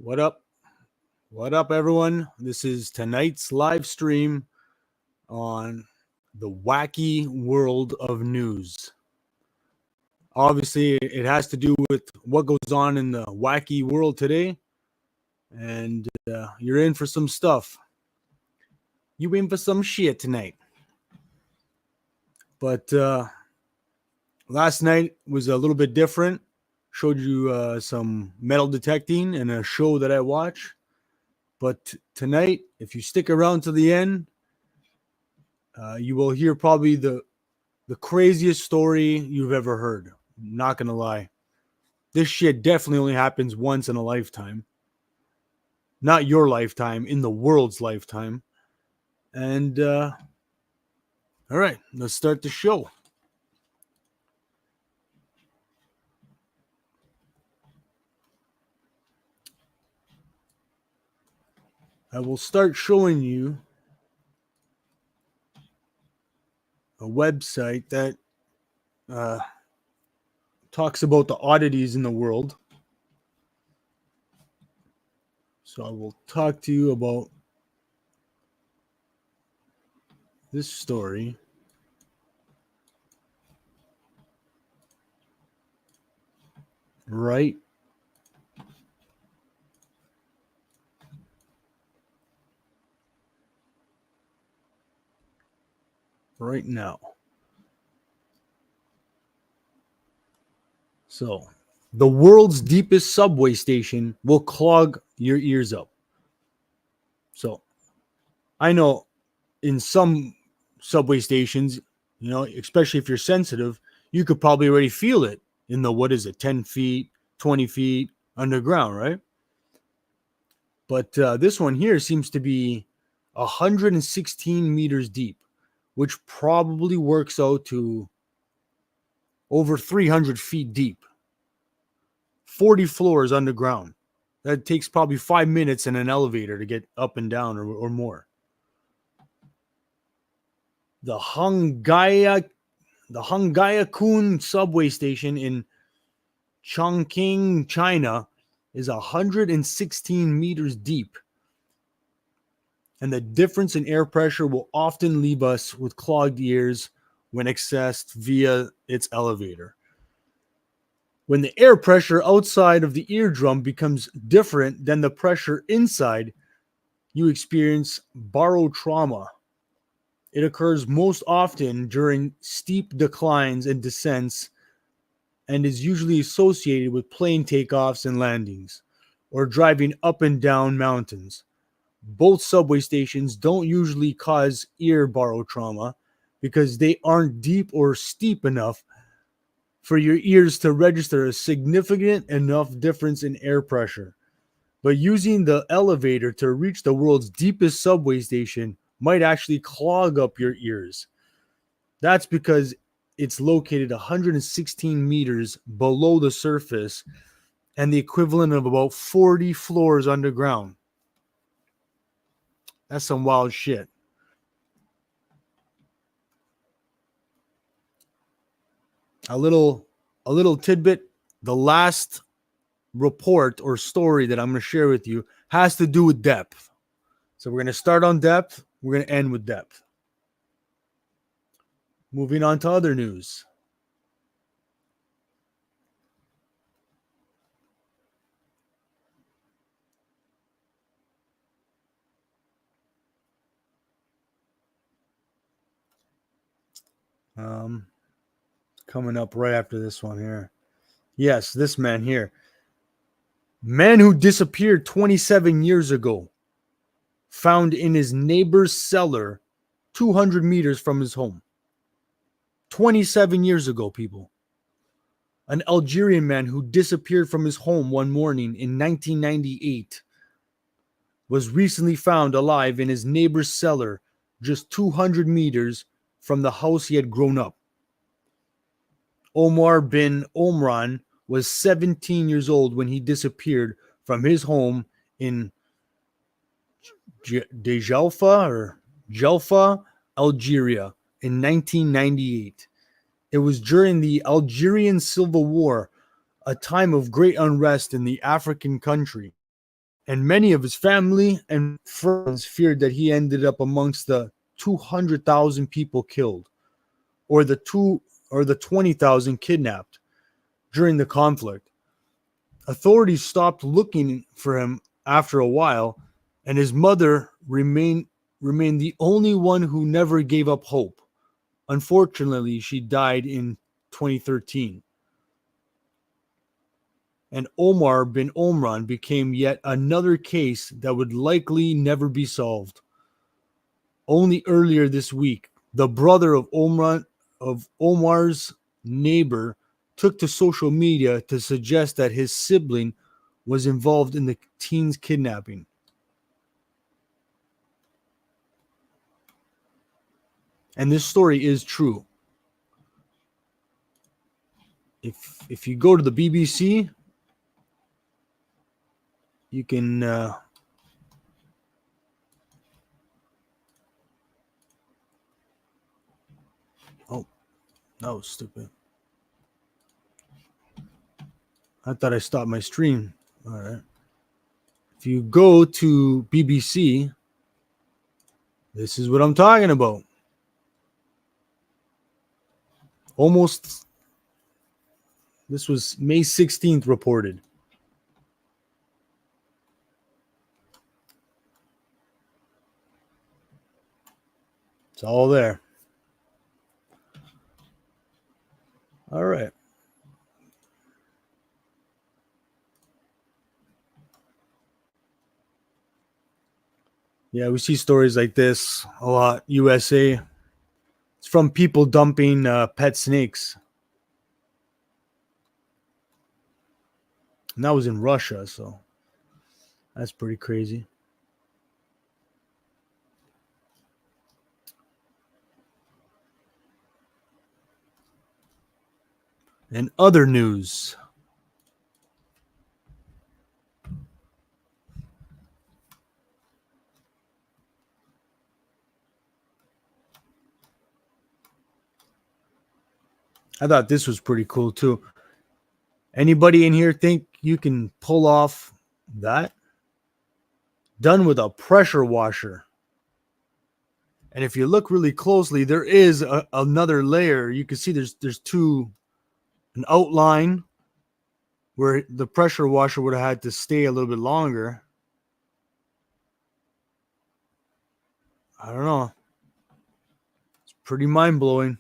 What up? What up, everyone? This is tonight's live stream on the wacky world of news. Obviously, it has to do with what goes on in the wacky world today, and you're in for some stuff. You in for some shit tonight. But last night was a little bit different. Showed you some metal detecting and a show that I watch. But tonight, if you stick around to the end, you will hear probably the craziest story you've ever heard. Not gonna lie, this shit definitely only happens once in a lifetime. Not your lifetime, in the world's lifetime. And all right, let's start the show. I will start showing you a website that talks about the oddities in the world. So I will talk to you about this story. Right now. So, the world's deepest subway station will clog your ears up. So, I know in some subway stations, especially if you're sensitive, you could probably already feel it in the 10 feet, 20 feet underground, right? But this one here seems to be 116 meters deep, which probably works out to over 300 feet deep. 40 floors underground. That takes probably 5 minutes in an elevator to get up and down or more. The Hangaya-kun subway station in Chongqing, China is 116 meters deep. And the difference in air pressure will often leave us with clogged ears when accessed via its elevator. When the air pressure outside of the eardrum becomes different than the pressure inside, you experience barotrauma. It occurs most often during steep declines and descents and is usually associated with plane takeoffs and landings or driving up and down mountains. Both subway stations don't usually cause ear barotrauma because they aren't deep or steep enough for your ears to register a significant enough difference in air pressure. But using the elevator to reach the world's deepest subway station might actually clog up your ears. That's because it's located 116 meters below the surface and the equivalent of about 40 floors underground. That's some wild shit. A little tidbit. The last report or story that I'm going to share with you has to do with depth. So we're going to start on depth. We're going to end with depth. Moving on to other news. Coming up right after this one here. Yes, this man here. Man who disappeared 27 years ago, found in his neighbor's cellar 200 meters from his home. 27 years ago, people. An Algerian man who disappeared from his home one morning in 1998 was recently found alive in his neighbor's cellar just 200 meters from the house he had grown up. Omar bin Omran was 17 years old when he disappeared from his home in Jelfa, Algeria in 1998. It was during the Algerian Civil War, a time of great unrest in the African country. and many of his family and friends feared that he ended up amongst the 200,000 people killed, or the 20,000 kidnapped during the conflict. Authorities stopped looking for him after a while, and his mother remained the only one who never gave up hope. Unfortunately, she died in 2013. And Omar bin Omran became yet another case that would likely never be solved. Only earlier this week, the brother of Omar's neighbor took to social media to suggest that his sibling was involved in the teen's kidnapping. And this story is true. If you go to the BBC, you can oh, that was stupid. I thought I stopped my stream. All right. If you go to BBC, this is what I'm talking about. This was May 16th reported. It's all there. All right. Yeah, we see stories like this a lot. USA. It's from people dumping pet snakes. And that was in Russia, so that's pretty crazy. And other news. I thought this was pretty cool too. Anybody in here think you can pull off that? Done with a pressure washer. And if you look really closely, there is another layer. You can see there's an outline where the pressure washer would have had to stay a little bit longer. I don't know. It's pretty mind-blowing.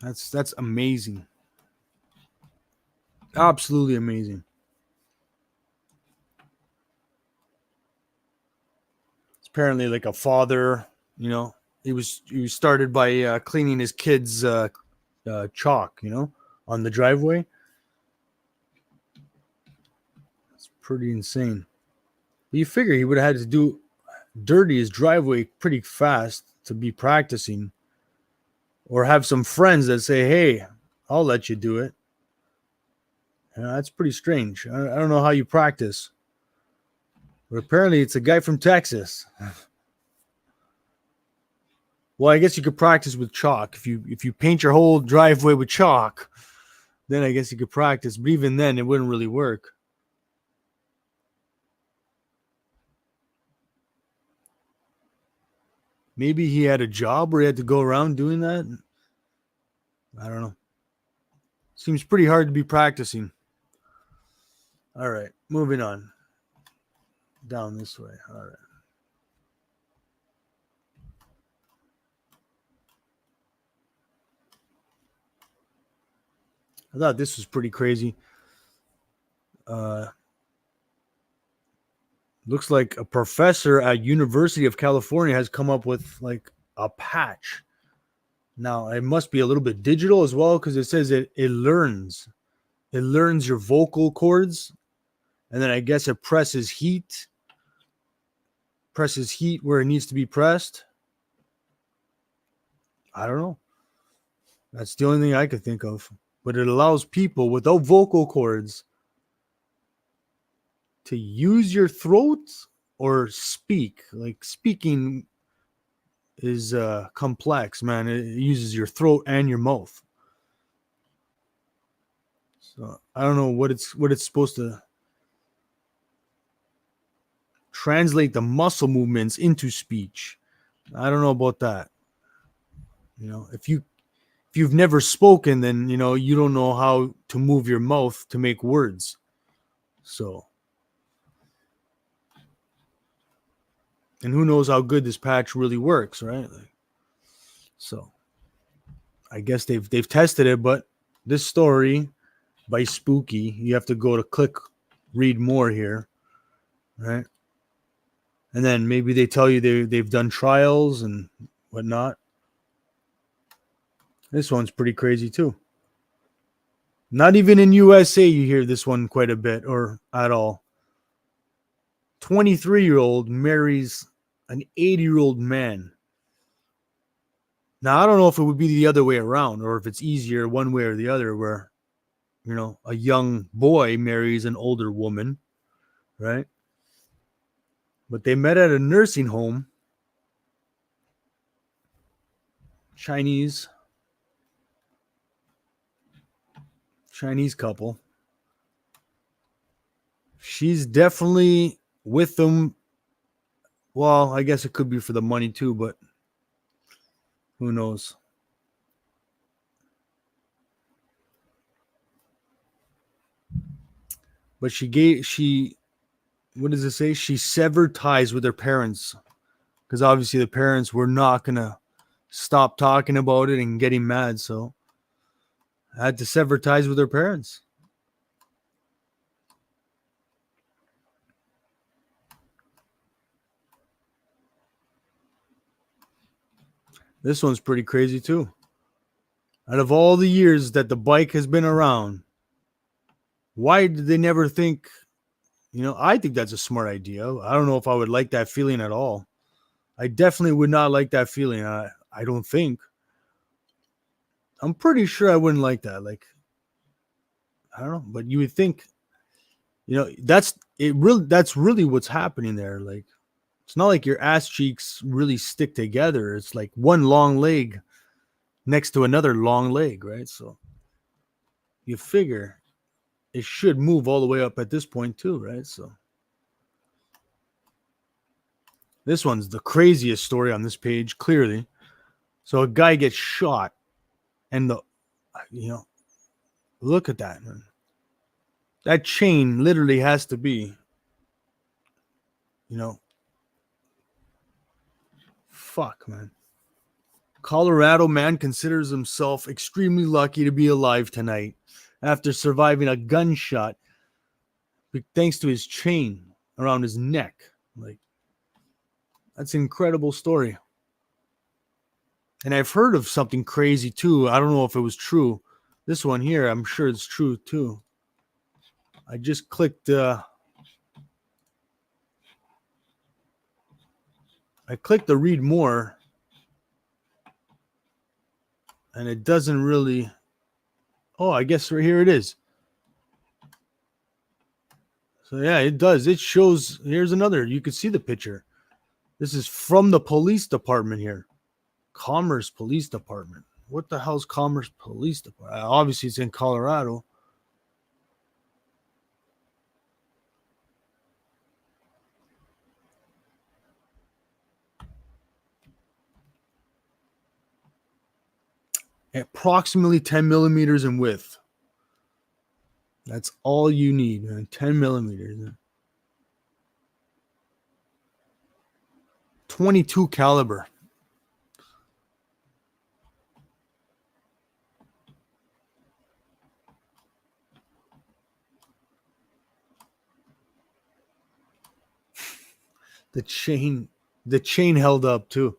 That's amazing. Absolutely amazing. It's apparently like a father, he was started by cleaning his kids' chalk, on the driveway. It's pretty insane. But you figure he would have had to dirty his driveway pretty fast to be practicing, or have some friends that say, "Hey, I'll let you do it." That's pretty strange. I don't know how you practice, but apparently it's a guy from Texas. Well, I guess you could practice with chalk. If you paint your whole driveway with chalk, then I guess you could practice. But even then, it wouldn't really work. Maybe he had a job where he had to go around doing that. I don't know. Seems pretty hard to be practicing. All right, moving on. Down this way. All right. I thought this was pretty crazy. Looks like a professor at University of California has come up with like a patch. Now, it must be a little bit digital as well, because it says it learns your vocal cords, and then I guess it presses heat where it needs to be pressed. I don't know. That's the only thing I could think of. But it allows people without vocal cords to use your throat or speak. Like, speaking is complex, man. It uses your throat and your mouth. So I don't know what it's supposed to translate the muscle movements into speech. I don't know about that. You know, if you've never spoken, then you know you don't know how to move your mouth to make words. So, and who knows how good this patch really works, right? So, I guess they've tested it, but this story by Spooky, you have to go to click read more here, right? And then maybe they tell you they've done trials and whatnot. This one's pretty crazy too. Not even in USA you hear this one quite a bit or at all. 23-year-old marries an 80-year-old man. Now I don't know if it would be the other way around or if it's easier one way or the other where you know a young boy marries an older woman, right? But they met at a nursing home. Chinese couple. She's definitely with them. Well, I guess it could be for the money too, but who knows? But she what does it say? She severed ties with her parents because obviously the parents were not gonna stop talking about it and getting mad, so I had to sever ties with her parents. This one's pretty crazy too. Out of all the years that the bike has been around, why did they never think? You know, I think that's a smart idea. I don't know if I would like that feeling at all. I definitely would not like that feeling. I don't think. I'm pretty sure I wouldn't like that. Like, I don't know, but you would think, you know, that's it. Really, that's really what's happening there. Like, it's not like your ass cheeks really stick together. It's like one long leg next to another long leg, right? So you figure it should move all the way up at this point too, right? So this one's the craziest story on this page, clearly. So a guy gets shot, and you know, look at that, man. That chain literally has to be, you know, fuck, man. Colorado man considers himself extremely lucky to be alive tonight after surviving a gunshot thanks to his chain around his neck. Like, that's an incredible story. And I've heard of something crazy too. I don't know if it was true. This one here, I'm sure it's true too. I just clicked to read more, and it doesn't really. Oh, I guess right here it is. So yeah, it does. It shows. Here's another. You can see the picture. This is from the police department here. Commerce Police Department. What the hell's Commerce Police Department? Obviously, it's in Colorado. Approximately 10 millimeters in width. That's all you need, man. 10 millimeters. 22 caliber. The chain held up too.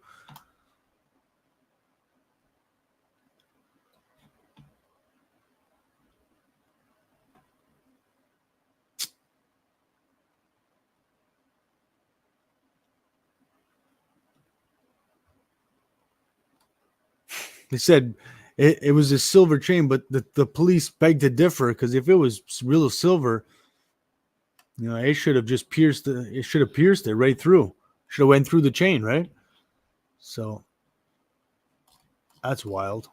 They said it was a silver chain, but the police begged to differ because if it was real silver, you know, it should have just pierced it should have pierced it right through. Should have went through the chain, right? So that's wild.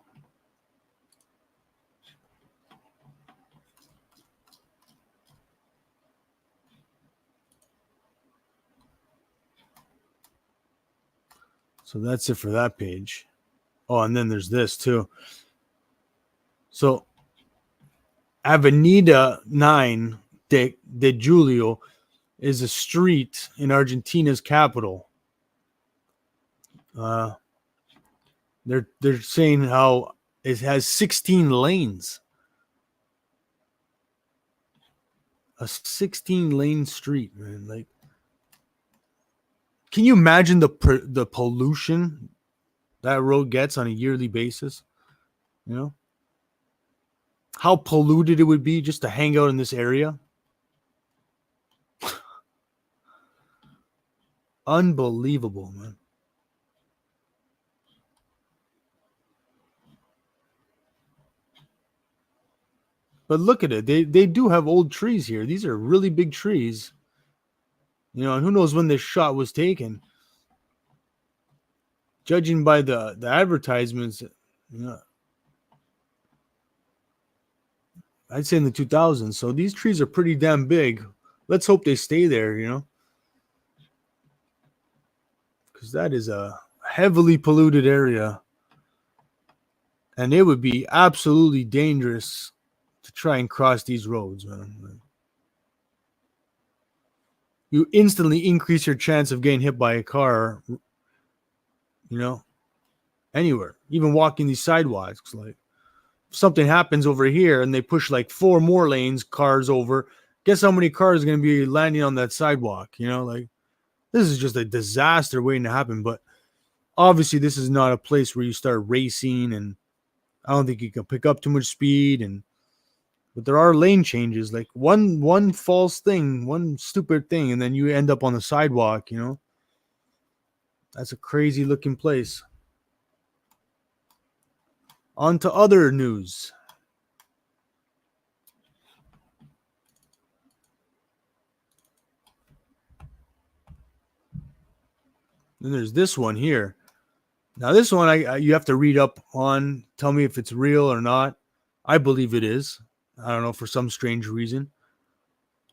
So that's it for that page. Oh, and then there's this too. So Avenida 9 de Julio is a street in Argentina's capital. Uh, they're saying how it has 16 lanes. A 16-lane street, man. Like, can you imagine the pollution that road gets on a yearly basis? You know how polluted it would be just to hang out in this area. Unbelievable, man. But look at it. They do have old trees here. These are really big trees. You know, and who knows when this shot was taken. Judging by the advertisements, you know, I'd say in the 2000s. So these trees are pretty damn big. Let's hope they stay there, you know. Because that is a heavily polluted area. And it would be absolutely dangerous to try and cross these roads, man. You instantly increase your chance of getting hit by a car, you know, anywhere, even walking these sidewalks. Like, if something happens over here and they push like 4 more lanes, cars over, guess how many cars are going to be landing on that sidewalk? You know, like, this is just a disaster waiting to happen. But obviously, this is not a place where you start racing, and I don't think you can pick up too much speed. But there are lane changes, like one false thing, one stupid thing, and then you end up on the sidewalk, you know. That's a crazy looking place. On to other news. Then there's this one here. Now this one you have to read up on. Tell me if it's real or not. I believe it is. I don't know, for some strange reason.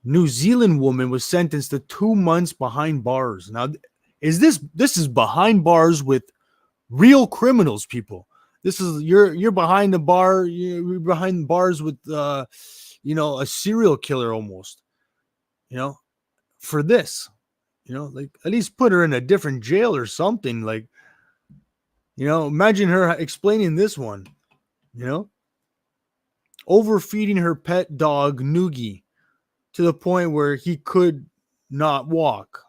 New Zealand woman was sentenced to 2 months behind bars. Now, this is behind bars with real criminals, people. This is you're behind the bar. You're behind bars with you know, a serial killer almost. You know, for this, you know, like, at least put her in a different jail or something. Like, you know, imagine her explaining this one. You know, overfeeding her pet dog Noogie to the point where he could not walk.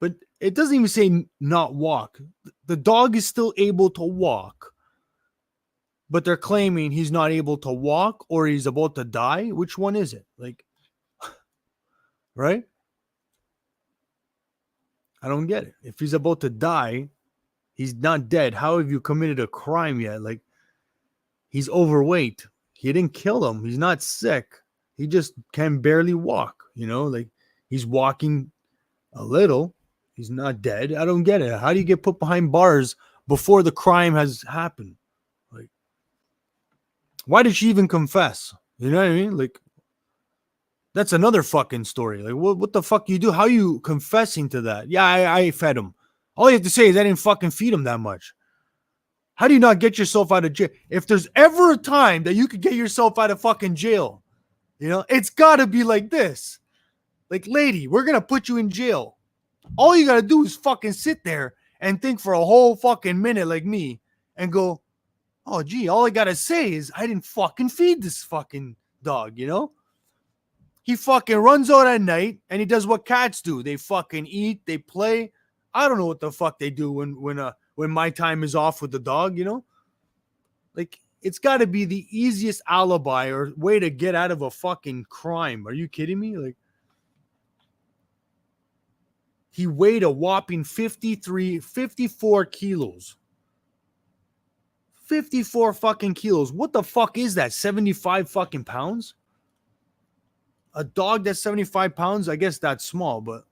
But it doesn't even say not walk. The dog is still able to walk, but they're claiming he's not able to walk or he's about to die. Which one is it? Like, right? I don't get it. If he's about to die, he's not dead. How have you committed a crime yet? Like, he's overweight. He didn't kill him. He's not sick. He just can barely walk, you know, like, he's walking a little. He's not dead. I don't get it. How do you get put behind bars before the crime has happened? Like, why did she even confess? You know what I mean? Like, that's another fucking story. Like, what the fuck you do? How are you confessing to that? Yeah, I fed him. All you have to say is I didn't fucking feed him that much. How do you not get yourself out of jail? If there's ever a time that you could get yourself out of fucking jail, you know, it's got to be like this. Like, lady, we're going to put you in jail. All you got to do is fucking sit there and think for a whole fucking minute like me and go, oh, gee, all I got to say is I didn't fucking feed this fucking dog, you know? He fucking runs out at night and he does what cats do. They fucking eat, they play. I don't know what the fuck they do when my time is off with the dog, you know? Like, it's got to be the easiest alibi or way to get out of a fucking crime. Are you kidding me? Like, he weighed a whopping 54 kilos. 54 fucking kilos. What the fuck is that? 75 fucking pounds? A dog that's 75 pounds? I guess that's small, but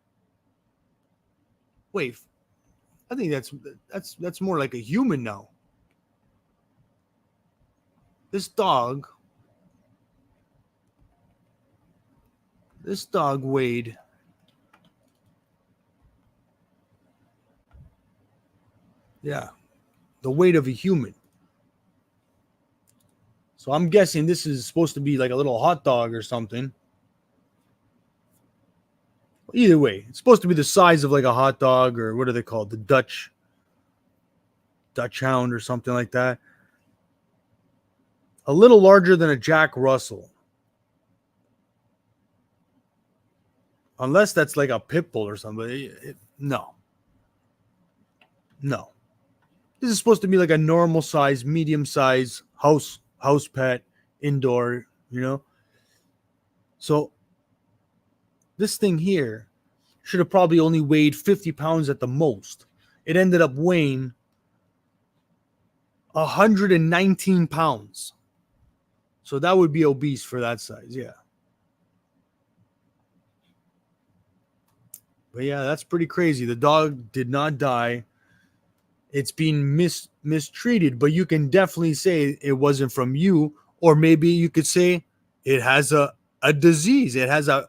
wait, I think that's more like a human now. This dog weighed Yeah, the weight of a human. So I'm guessing this is supposed to be like a little hot dog or something. Either way, it's supposed to be the size of like a hot dog, or what are they called? The Dutch Hound or something like that. A little larger than a Jack Russell. Unless that's like a pit bull or something. No. No. This is supposed to be like a normal size, medium size house pet, indoor, you know? So this thing here should have probably only weighed 50 pounds at the most. It ended up weighing 119 pounds. So that would be obese for that size, yeah. But yeah, that's pretty crazy. The dog did not die. It's being mistreated, but you can definitely say it wasn't from you, or maybe you could say it has a disease. It has a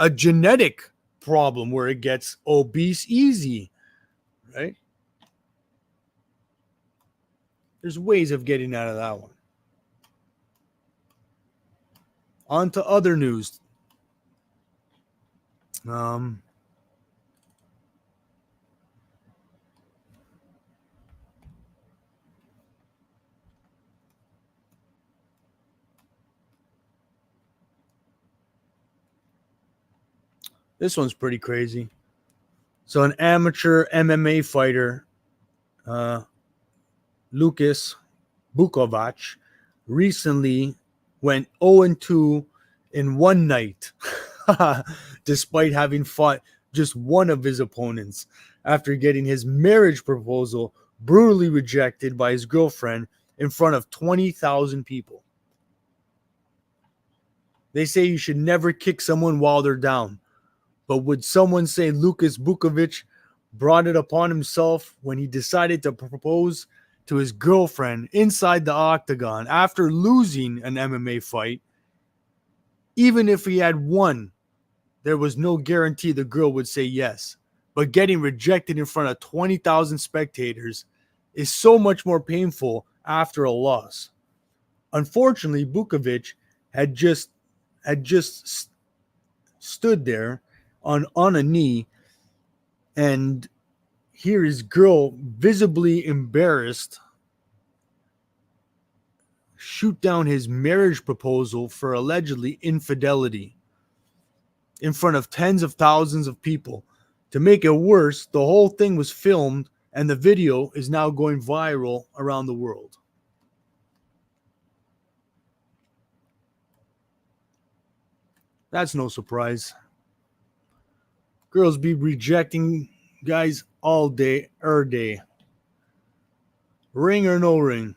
genetic problem where it gets obese easy, right? There's ways of getting out of that one. On to other news. Um, this one's pretty crazy. So, an amateur MMA fighter, uh, Lucas Bukovac, recently went 0-2 in one night, despite having fought just one of his opponents after getting his marriage proposal brutally rejected by his girlfriend in front of 20,000 people. They say you should never kick someone while they're down. But would someone say Lucas Bukovic brought it upon himself when he decided to propose to his girlfriend inside the octagon after losing an MMA fight? Even if he had won, there was no guarantee the girl would say yes. But getting rejected in front of 20,000 spectators is so much more painful after a loss. Unfortunately, Bukovic had just stood there on a knee, and here his girl, visibly embarrassed, shoot down his marriage proposal for allegedly infidelity in front of tens of thousands of people. To make it worse, the whole thing was filmed and the video is now going viral around the world. That's no surprise. Girls be rejecting guys all day, er day. Ring or no ring.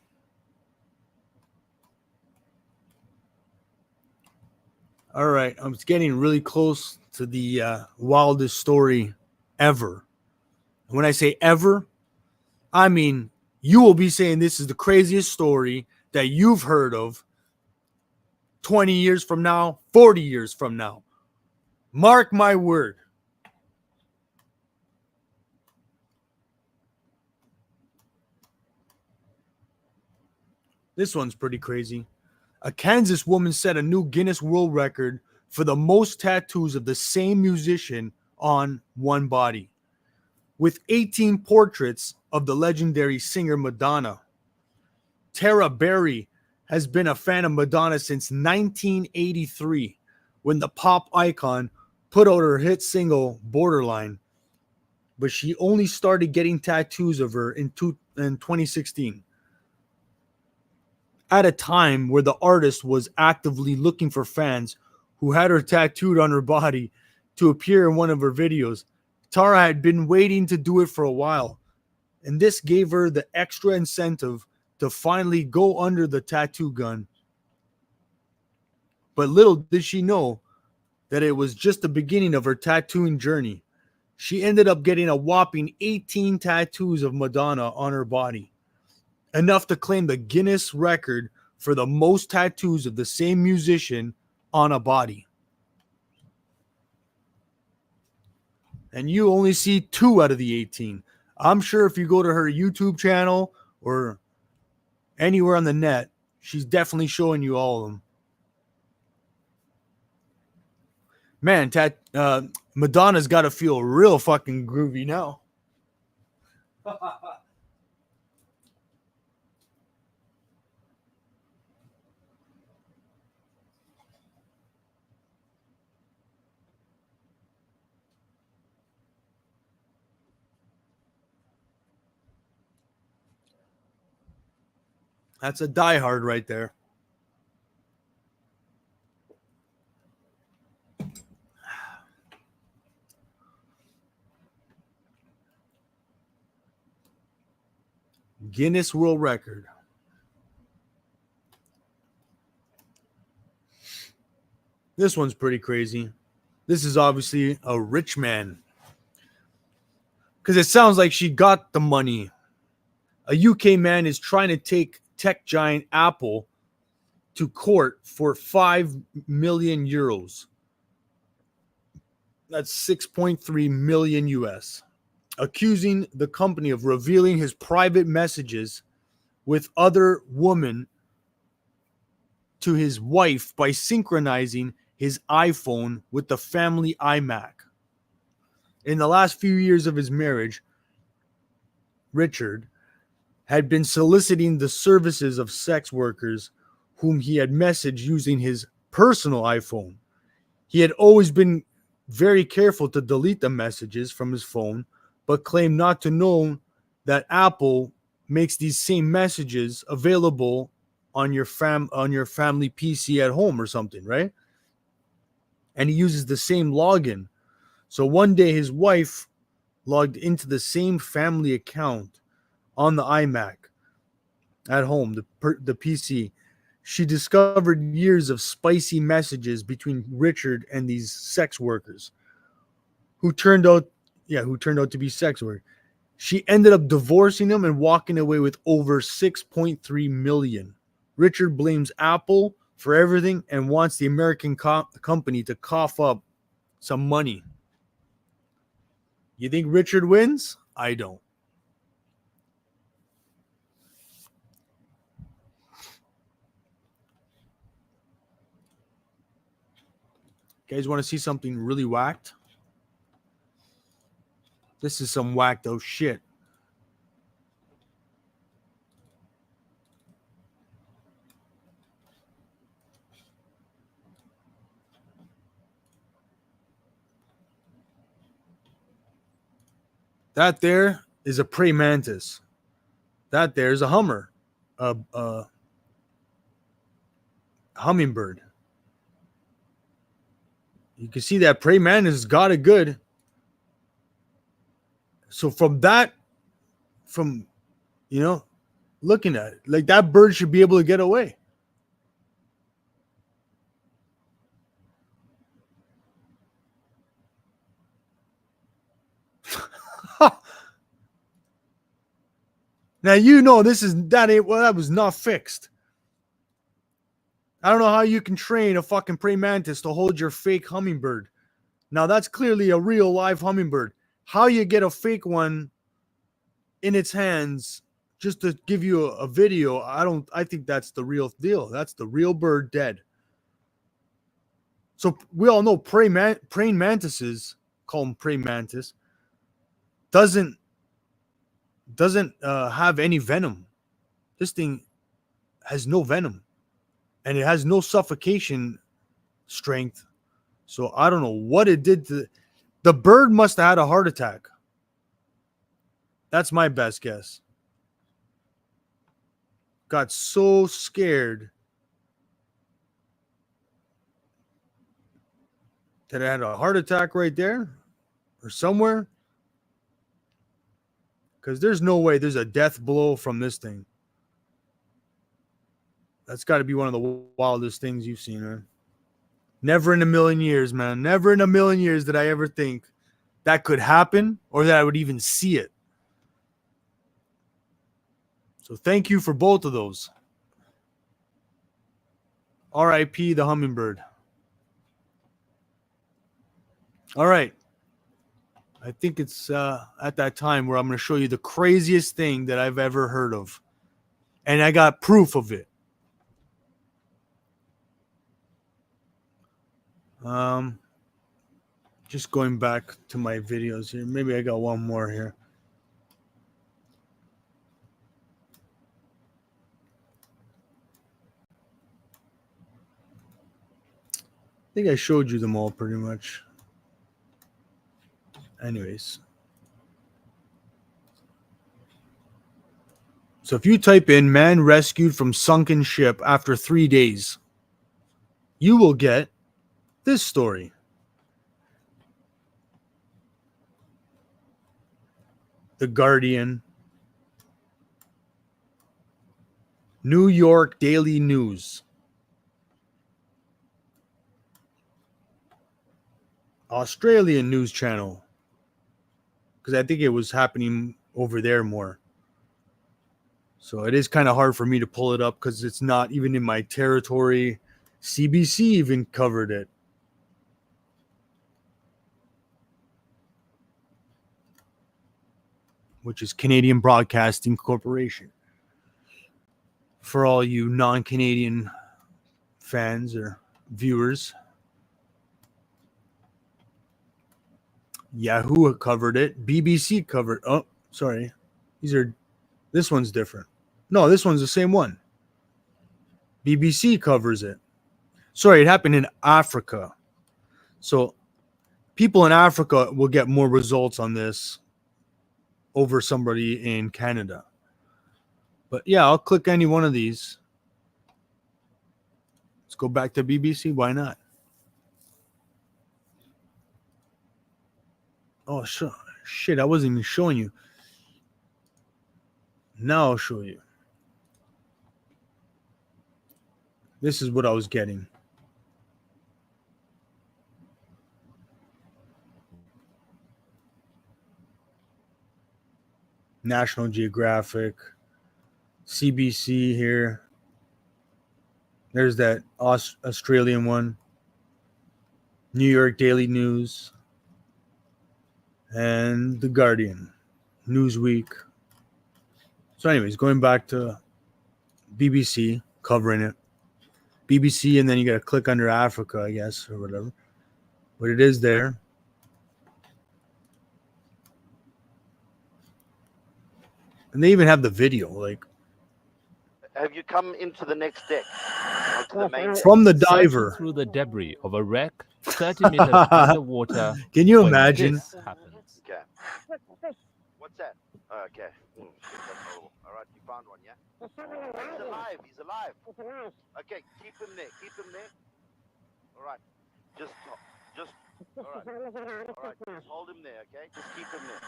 All right, I'm getting really close to the wildest story ever. When I say ever, I mean you will be saying this is the craziest story that you've heard of 20 years from now, 40 years from now. Mark my word. This one's pretty crazy. A Kansas woman set a new Guinness World Record for the most tattoos of the same musician on one body, with 18 portraits of the legendary singer Madonna. Tara Berry has been a fan of Madonna since 1983, when the pop icon put out her hit single Borderline, but she only started getting tattoos of her in 2016. At a time where the artist was actively looking for fans who had her tattooed on her body to appear in one of her videos. Tara had been waiting to do it for a while, and this gave her the extra incentive to finally go under the tattoo gun. But little did she know that it was just the beginning of her tattooing journey. She ended up getting a whopping 18 tattoos of Madonna on her body, enough to claim the Guinness record for the most tattoos of the same musician on a body. And you only see 2 out of the 18. I'm sure if you go to her YouTube channel or anywhere on the net, she's definitely showing you all of them. Man, Madonna's got to feel real fucking groovy now. That's a diehard right there. Guinness World Record. This one's pretty crazy. This is obviously a rich man. Because it sounds like she got the money. A UK man is trying to take tech giant Apple to court for 5 million euros. That's 6.3 million US. Accusing the company of revealing his private messages with other women to his wife by synchronizing his iPhone with the family iMac. In the last few years of his marriage, Richard had been soliciting the services of sex workers whom he had messaged using his personal iPhone. He had always been very careful to delete the messages from his phone, but claimed not to know that Apple makes these same messages available on your family PC at home or something, right? And he uses the same login. So one day his wife logged into the same family account on the iMac at home, the PC. She discovered years of spicy messages between Richard and these sex workers who turned out to be sex workers. She ended up divorcing him and walking away with over 6.3 million. Richard blames Apple for everything and wants the American company to cough up some money. You think Richard wins? I don't. You guys want to see something really whacked? This is some whacked out shit. That there is a praying mantis. That there is a hummer, a hummingbird. You can see that praying mantis got it good. So from looking at it, like that bird should be able to get away. Now that was not fixed. I don't know how you can train a fucking praying mantis to hold your fake hummingbird. Now that's clearly a real live hummingbird. How you get a fake one in its hands just to give you a video, I think that's the real deal. That's the real bird dead. So we all know praying mantises, call them praying mantis, doesn't have any venom. This thing has no venom, and it has no suffocation strength. So I don't know what it did to the bird. Must have had a heart attack. That's my best guess. Got so scared that it had a heart attack right there or somewhere. Because there's no way there's a death blow from this thing. That's got to be one of the wildest things you've seen, man. Never in a million years, man. Never in a million years did I ever think that could happen or that I would even see it. So thank you for both of those. R.I.P. the hummingbird. All right. I think it's at that time where I'm going to show you the craziest thing that I've ever heard of. And I got proof of it. Just going back to my videos here. Maybe I got one more here. I think I showed you them all pretty much. Anyways. So if you type in man rescued from sunken ship after 3 days, you will get this story. The Guardian, New York Daily News, Australian news channel, because I think it was happening over there more. So it is kind of hard for me to pull it up because it's not even in my territory. CBC even covered it. Which is Canadian Broadcasting Corporation. For all you non-Canadian fans or viewers. Yahoo covered it. BBC covered. Oh, sorry. This one's different. No, this one's the same one. BBC covers it. Sorry, it happened in Africa. So people in Africa will get more results on this over somebody in Canada. But yeah, I'll click any one of these. Let's go back to BBC. Why not? Oh, shit. I wasn't even showing you. Now I'll show you. This is what I was getting. National Geographic, CBC here. There's that Australian one. New York Daily News. And The Guardian. Newsweek. So anyways, going back to BBC, covering it. BBC, and then you got to click under Africa, I guess, or whatever. But it is there. And they even have the video. Like, have you come into the next deck? Onto the main from the diver. Through the debris of a wreck 30 meters underwater. Can you imagine? This happens. Okay. What's that? Okay. All right, you found one, yeah? He's alive. He's alive. Okay, keep him there. Keep him there. All right. Just. All right. All right. Just hold him there, okay? Just keep him there.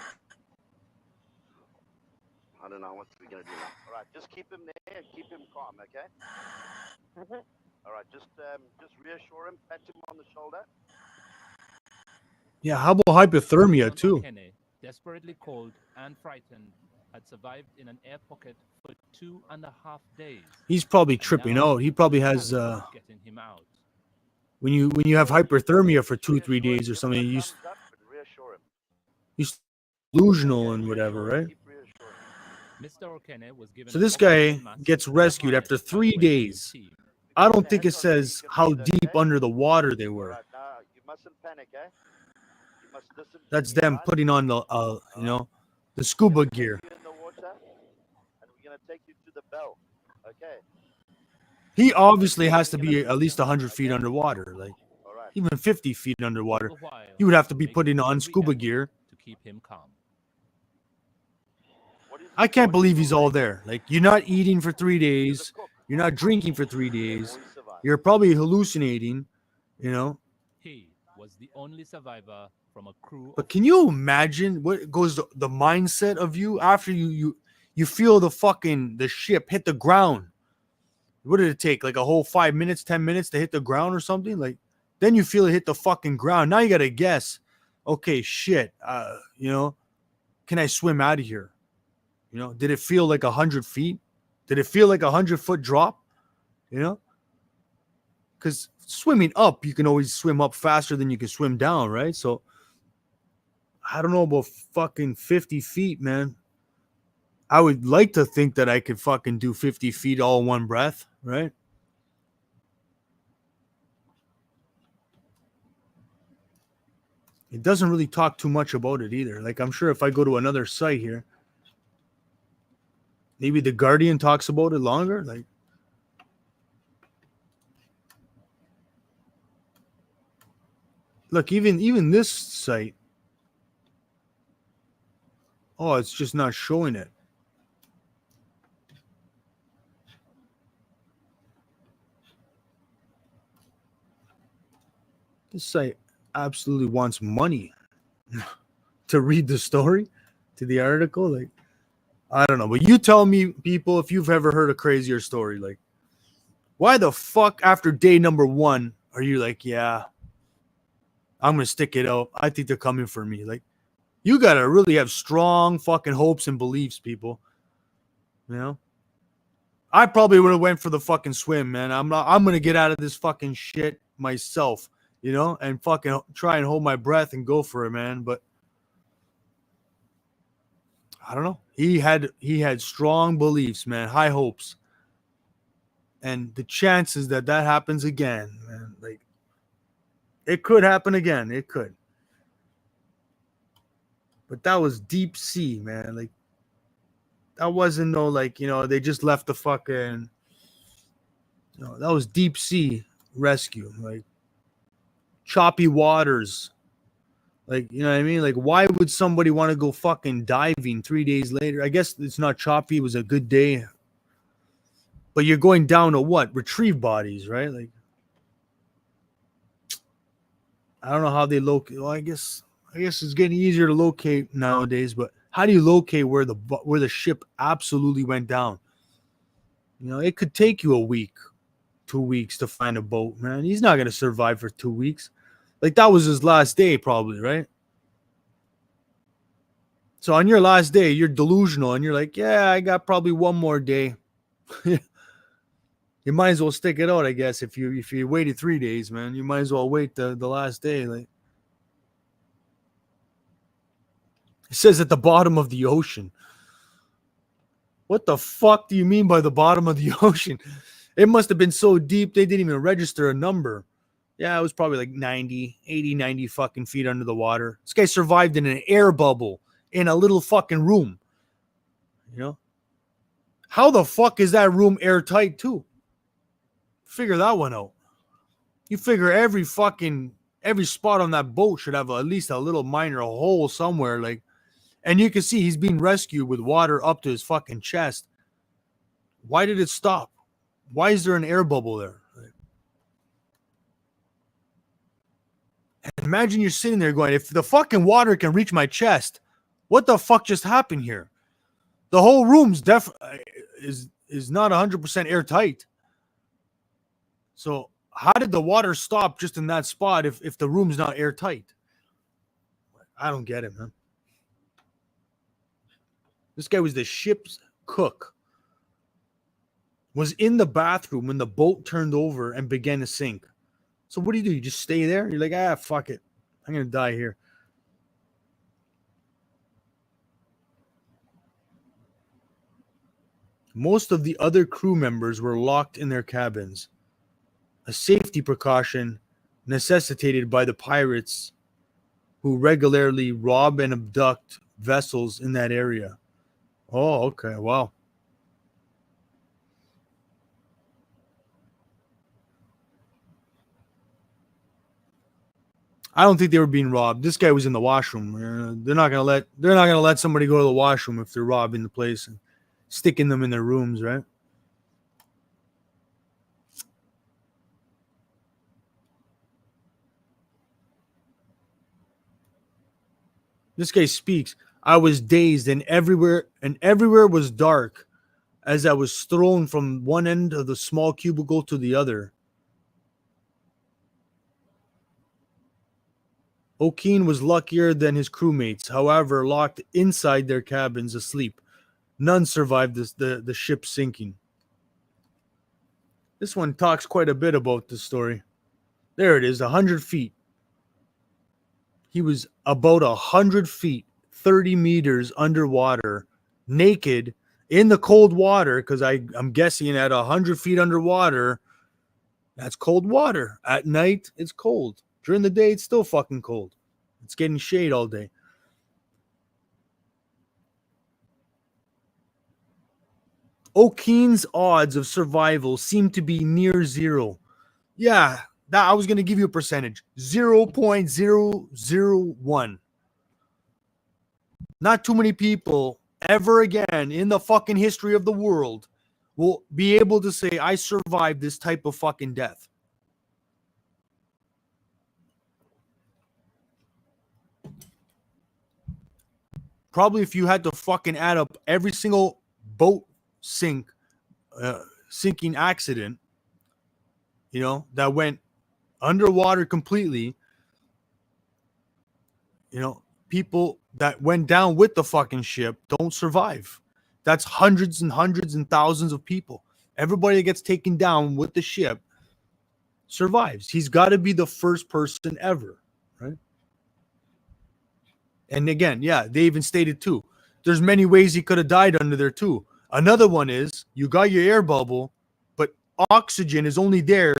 I don't know what we're gonna do now. All right, just keep him there and keep him calm, okay? All right, just reassure him, pat him on the shoulder. Yeah, how about hypothermia too? Kenne, desperately cold and frightened, had survived in an air pocket for 2.5 days. He's probably tripping out. He probably has getting him out. When you have hypothermia for 2-3 days or something, you delusional and whatever, right? Mr. O'Kenne was given So this guy gets rescued after 3 days. I don't think it says how deep under the water they were. You mustn't panic, eh? You must listen. That's them putting on the the scuba gear. In the water, and we're gonna take you to the bell, okay? He obviously has to be at least 100 feet underwater, like even 50 feet underwater. He would have to be putting on scuba gear to keep him calm. I can't believe he's all there. Like, you're not eating for 3 days. You're not drinking for 3 days. You're probably hallucinating, you know. He was the only survivor from a crew. But can you imagine what goes the mindset of you after you feel the ship hit the ground? What did it take? Like a whole 5 minutes, 10 minutes to hit the ground or something? Like, then you feel it hit the fucking ground. Now you got to guess. Okay, shit. Can I swim out of here? You know, did it feel like 100 feet? Did it feel like 100-foot drop? You know, because swimming up, you can always swim up faster than you can swim down, right? So I don't know about fucking 50 feet, man. I would like to think that I could fucking do 50 feet all in one breath, right? It doesn't really talk too much about it either. Like, I'm sure if I go to another site here, maybe the Guardian talks about it longer. Like, look, even this site, oh, it's just not showing it. This site absolutely wants money to read the story, to the article. Like, I don't know, but you tell me, people, if you've ever heard a crazier story. Like, why the fuck after day number 1 are you like, yeah, I'm gonna stick it out? I think they're coming for me. Like, you gotta really have strong fucking hopes and beliefs, people. You know, I probably would have went for the fucking swim, man. I'm gonna get out of this fucking shit myself, you know, and fucking try and hold my breath and go for it, man. But I don't know. He had strong beliefs, man, high hopes, and the chances that happens again, man, like, it could happen again. It could. But that was deep sea, man. Like, that wasn't no, like, you know, they just left the fucking, you know, that was deep sea rescue. Like, choppy waters. Like, you know what I mean? Like, why would somebody want to go fucking diving 3 days later? I guess it's not choppy. It was a good day. But you're going down to what? Retrieve bodies, right? Like, I don't know how they locate. Well, I guess it's getting easier to locate nowadays. But how do you locate where the ship absolutely went down? You know, it could take you a week, 2 weeks to find a boat, man. He's not gonna survive for 2 weeks. Like, that was his last day, probably, right? So on your last day, you're delusional, and you're like, yeah, I got probably one more day. You might as well stick it out, I guess. If you waited 3 days, man, you might as well wait the last day. Like, it says at the bottom of the ocean. What the fuck do you mean by the bottom of the ocean? It must have been so deep they didn't even register a number. Yeah, it was probably like 90 fucking feet under the water. This guy survived in an air bubble in a little fucking room. You know? How the fuck is that room airtight too? Figure that one out. You figure every spot on that boat should have at least a little minor hole somewhere. Like, and you can see he's being rescued with water up to his fucking chest. Why did it stop? Why is there an air bubble there? And imagine you're sitting there going, if the fucking water can reach my chest, what the fuck just happened here? The whole room's is not 100% airtight. So how did the water stop just in that spot if the room's not airtight? I don't get it, man. This guy was the ship's cook. Was in the bathroom when the boat turned over and began to sink. So what do? You just stay there? You're like, fuck it. I'm going to die here. Most of the other crew members were locked in their cabins, a safety precaution necessitated by the pirates who regularly rob and abduct vessels in that area. Oh, okay. Wow. I don't think they were being robbed. This guy was in the washroom. They're not gonna let somebody go to the washroom if they're robbing the place and sticking them in their rooms, right? This guy speaks. I was dazed and everywhere was dark as I was thrown from one end of the small cubicle to the other. O'Keen was luckier than his crewmates, however, locked inside their cabins asleep. None survived the ship sinking. This one talks quite a bit about this story. There it is, 100 feet. He was about 100 feet, 30 meters underwater, naked in the cold water, because I'm guessing at 100 feet underwater, that's cold water. At night, it's cold. During the day, it's still fucking cold. It's getting shade all day. O'Keen's odds of survival seem to be near zero. Yeah, that I was going to give you a percentage. 0.001. Not too many people ever again in the fucking history of the world will be able to say, I survived this type of fucking death. Probably if you had to fucking add up every single boat sinking accident, that went underwater completely, people that went down with the fucking ship don't survive. That's hundreds and hundreds and thousands of people. Everybody that gets taken down with the ship survives. He's got to be the first person ever, right? And again, yeah, they even stated too, there's many ways he could have died under there too. Another one is you got your air bubble, but oxygen is only there,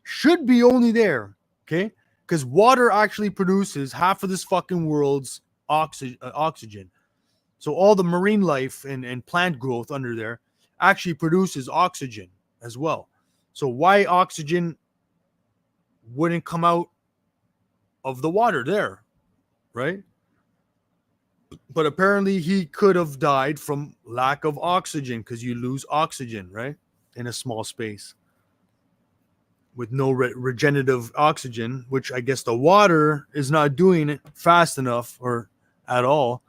should be only there, okay? Because water actually produces half of this fucking world's oxygen. So all the marine life and plant growth under there actually produces oxygen as well. So why oxygen wouldn't come out of the water there, right? But apparently he could have died from lack of oxygen, because you lose oxygen, right, in a small space with no regenerative oxygen, which I guess the water is not doing it fast enough or at all.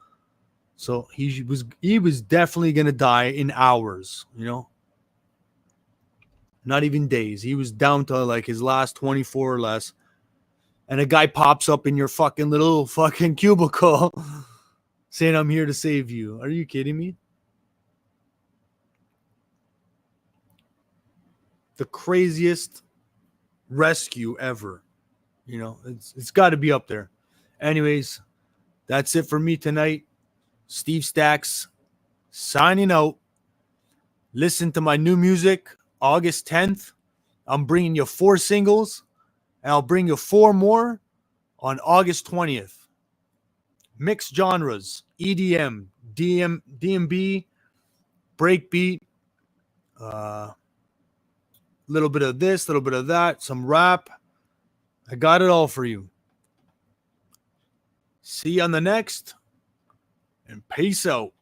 So he was definitely going to die in hours, not even days. He was down to like his last 24 or less. And a guy pops up in your fucking little fucking cubicle saying, I'm here to save you. Are you kidding me? The craziest rescue ever. It's got to be up there. Anyways, that's it for me tonight. Steve Stacks signing out. Listen to my new music August 10th. I'm bringing you 4 singles, and I'll bring you 4 more on August 20th. Mixed genres, EDM, DMB, breakbeat, little bit of this, little bit of that, some rap. I got it all for you. See you on the next, and peace out.